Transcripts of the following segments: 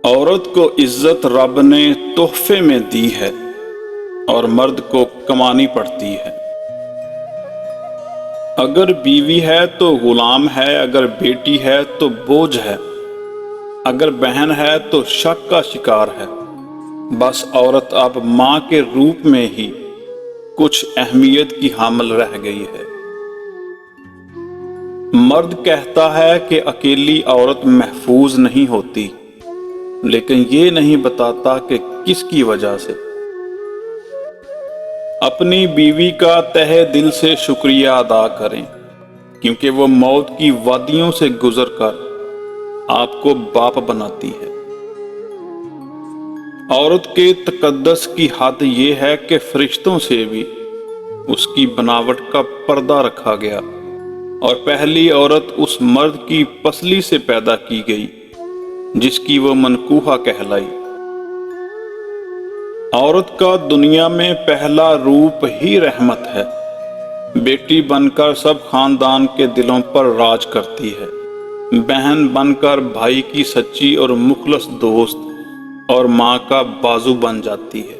عورت کو عزت رب نے تحفے میں دی ہے اور مرد کو کمانی پڑتی ہے۔ اگر بیوی ہے تو غلام ہے، اگر بیٹی ہے تو بوجھ ہے، اگر بہن ہے تو شک کا شکار ہے۔ بس عورت اب ماں کے روپ میں ہی کچھ اہمیت کی حامل رہ گئی ہے۔ مرد کہتا ہے کہ اکیلی عورت محفوظ نہیں ہوتی، لیکن یہ نہیں بتاتا کہ کس کی وجہ سے۔ اپنی بیوی کا تہہ دل سے شکریہ ادا کریں، کیونکہ وہ موت کی وادیوں سے گزر کر آپ کو باپ بناتی ہے۔ عورت کے تقدس کی حد یہ ہے کہ فرشتوں سے بھی اس کی بناوٹ کا پردہ رکھا گیا، اور پہلی عورت اس مرد کی پسلی سے پیدا کی گئی جس کی وہ منکوحہ کہلائی۔ عورت کا دنیا میں پہلا روپ ہی رحمت ہے۔ بیٹی بن کر سب خاندان کے دلوں پر راج کرتی ہے، بہن بن کر بھائی کی سچی اور مخلص دوست اور ماں کا بازو بن جاتی ہے۔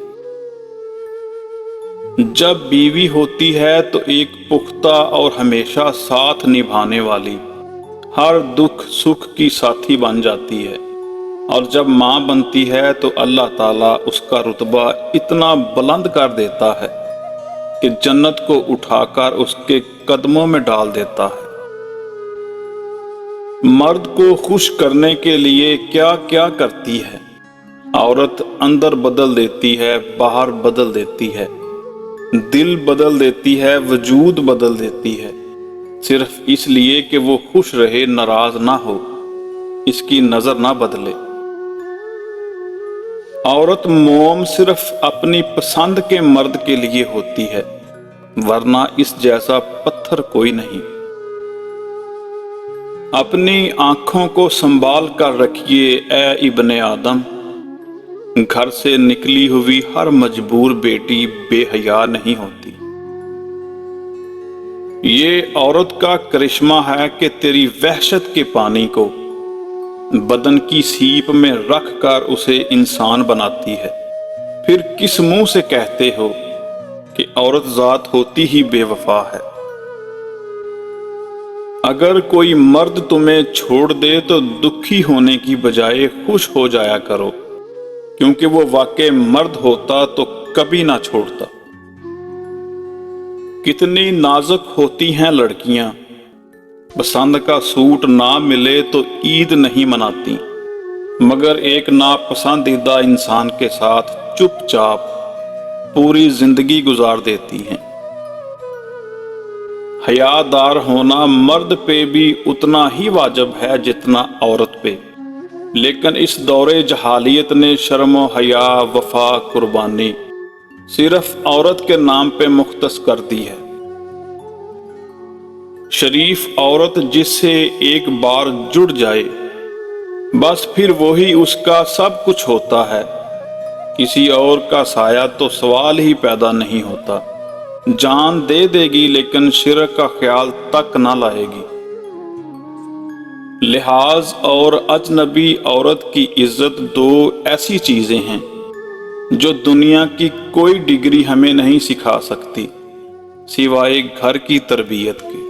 جب بیوی ہوتی ہے تو ایک پختہ اور ہمیشہ ساتھ نبھانے والی، ہر دکھ سکھ کی ساتھی بن جاتی ہے، اور جب ماں بنتی ہے تو اللہ تعالیٰ اس کا رتبہ اتنا بلند کر دیتا ہے کہ جنت کو اٹھا کر اس کے قدموں میں ڈال دیتا ہے۔ مرد کو خوش کرنے کے لیے کیا کیا کرتی ہے؟ عورت اندر بدل دیتی ہے، باہر بدل دیتی ہے، دل بدل دیتی ہے، وجود بدل دیتی ہے، صرف اس لیے کہ وہ خوش رہے، ناراض نہ ہو، اس کی نظر نہ بدلے۔ عورت موم صرف اپنی پسند کے مرد کے لیے ہوتی ہے، ورنہ اس جیسا پتھر کوئی نہیں۔ اپنی آنکھوں کو سنبھال کر رکھیے اے ابن آدم، گھر سے نکلی ہوئی ہر مجبور بیٹی بے حیا نہیں ہوتی۔ یہ عورت کا کرشمہ ہے کہ تیری وحشت کے پانی کو بدن کی سیپ میں رکھ کر اسے انسان بناتی ہے۔ پھر کس منہ سے کہتے ہو کہ عورت ذات ہوتی ہی بے وفا ہے؟ اگر کوئی مرد تمہیں چھوڑ دے تو دکھی ہونے کی بجائے خوش ہو جایا کرو، کیونکہ وہ واقعی مرد ہوتا تو کبھی نہ چھوڑتا۔ کتنی نازک ہوتی ہیں لڑکیاں، پسند کا سوٹ نہ ملے تو عید نہیں مناتی، مگر ایک ناپسندیدہ انسان کے ساتھ چپ چاپ پوری زندگی گزار دیتی ہیں۔ حیادار ہونا مرد پہ بھی اتنا ہی واجب ہے جتنا عورت پہ، لیکن اس دور جہالیت نے شرم و حیا، وفا، قربانی صرف عورت کے نام پہ مختص کر دی ہے۔ شریف عورت جس سے ایک بار جڑ جائے بس پھر وہی اس کا سب کچھ ہوتا ہے، کسی اور کا سایہ تو سوال ہی پیدا نہیں ہوتا۔ جان دے دے گی لیکن شرک کا خیال تک نہ لائے گی۔ لحاظ اور اجنبی عورت کی عزت دو ایسی چیزیں ہیں جو دنیا کی کوئی ڈگری ہمیں نہیں سکھا سکتی سوائے گھر کی تربیت کے۔